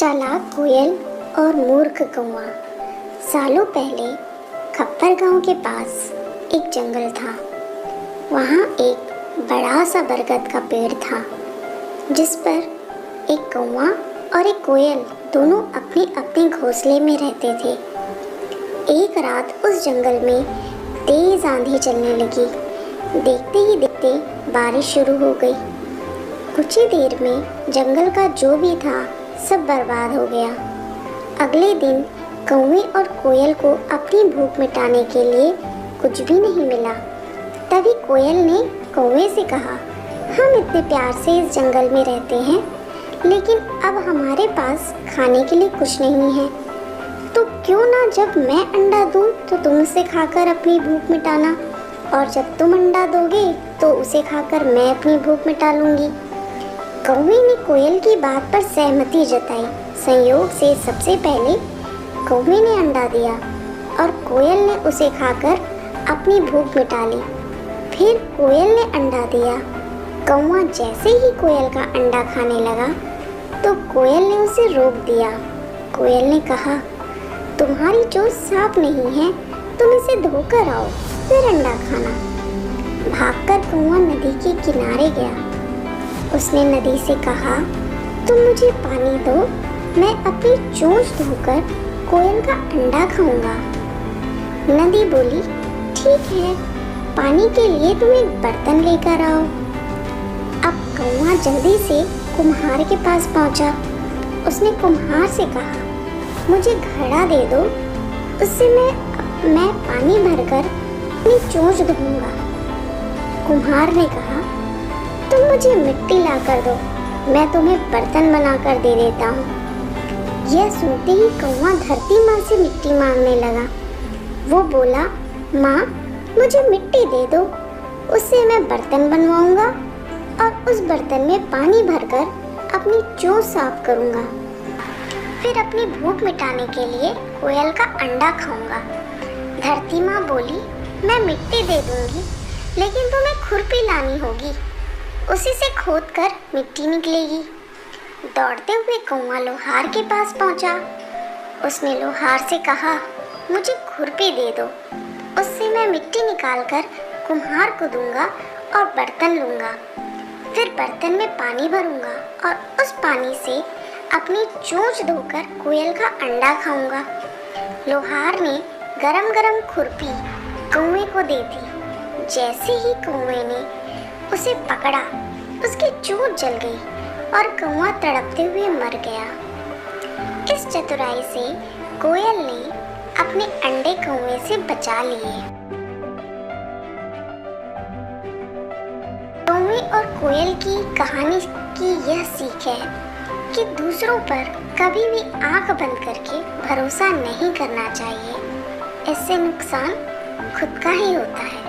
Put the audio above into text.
चालाक कोयल और मूर्ख कौवा। सालों पहले खप्पर गांव के पास एक जंगल था। वहाँ एक बड़ा सा बरगद का पेड़ था जिस पर एक कौवा और एक कोयल दोनों अपने अपने घोंसले में रहते थे। एक रात उस जंगल में तेज आंधी चलने लगी। देखते ही देखते बारिश शुरू हो गई। कुछ ही देर में जंगल का जो भी था सब बर्बाद हो गया। अगले दिन कौवे और कोयल को अपनी भूख मिटाने के लिए कुछ भी नहीं मिला। तभी कोयल ने कौवे से कहा, हम इतने प्यार से इस जंगल में रहते हैं, लेकिन अब हमारे पास खाने के लिए कुछ नहीं है, तो क्यों ना जब मैं अंडा दूं तो तुम उसे खाकर अपनी भूख मिटाना, और जब तुम अंडा दोगे तो उसे खाकर मैं अपनी भूख मिटा लूंगी। कौवे ने कोयल की बात पर सहमति जताई। संयोग से सबसे पहले कौवे ने अंडा दिया और कोयल ने उसे खाकर अपनी भूख मिटा ली। फिर कोयल ने अंडा दिया। कौवा जैसे ही कोयल का अंडा खाने लगा तो कोयल ने उसे रोक दिया। कोयल ने कहा, तुम्हारी चोंच साफ नहीं है, तुम इसे धोकर आओ फिर अंडा खाना। भागकर कौवा नदी के किनारे गया। उसने नदी से कहा, तुम मुझे पानी दो, मैं अपनी चोंच धोकर कोयल का अंडा खाऊंगा। नदी बोली, ठीक है, पानी के लिए तुम एक बर्तन लेकर आओ। अब कौवा जल्दी से कुम्हार के पास पहुंचा। उसने कुम्हार से कहा, मुझे घड़ा दे दो, उससे मैं पानी भरकर अपनी चोंच धोऊंगा। कुम्हार ने कहा, तुम मुझे मिट्टी ला कर दो, मैं तुम्हें बर्तन बनाकर दे देता हूँ। यह सुनते ही कौवा धरती माँ से मिट्टी मांगने लगा। वो बोला, माँ मुझे मिट्टी दे दो, उससे मैं बर्तन बनवाऊंगा और उस बर्तन में पानी भरकर अपनी चोंच साफ करूंगा। फिर अपनी भूख मिटाने के लिए कोयल का अंडा खाऊंगा। धरती माँ बोली, मैं मिट्टी दे दूंगी, लेकिन तुम्हें खुरपी लानी होगी, उसी से खोदकर मिट्टी निकलेगी। दौड़ते हुए कौवा लोहार के पास पहुंचा। उसने लोहार से कहा, मुझे खुरपी दे दो, उससे मैं मिट्टी निकालकर कुम्हार को दूंगा और बर्तन लूंगा। फिर बर्तन में पानी भरूंगा और उस पानी से अपनी चोंच धोकर कोयल का अंडा खाऊंगा। लोहार ने गरम गरम खुरपी कौवे को दे दी। जैसे ही कौवे ने उसे पकड़ा, उसकी चोंच जल गई और कौवा तड़पते हुए मर गया। इस चतुराई से कोयल ने अपने अंडे कौवे से बचा लिए। कौवे और कोयल की कहानी की यह सीख है कि दूसरों पर कभी भी आंख बंद करके भरोसा नहीं करना चाहिए। इससे नुकसान खुद का ही होता है।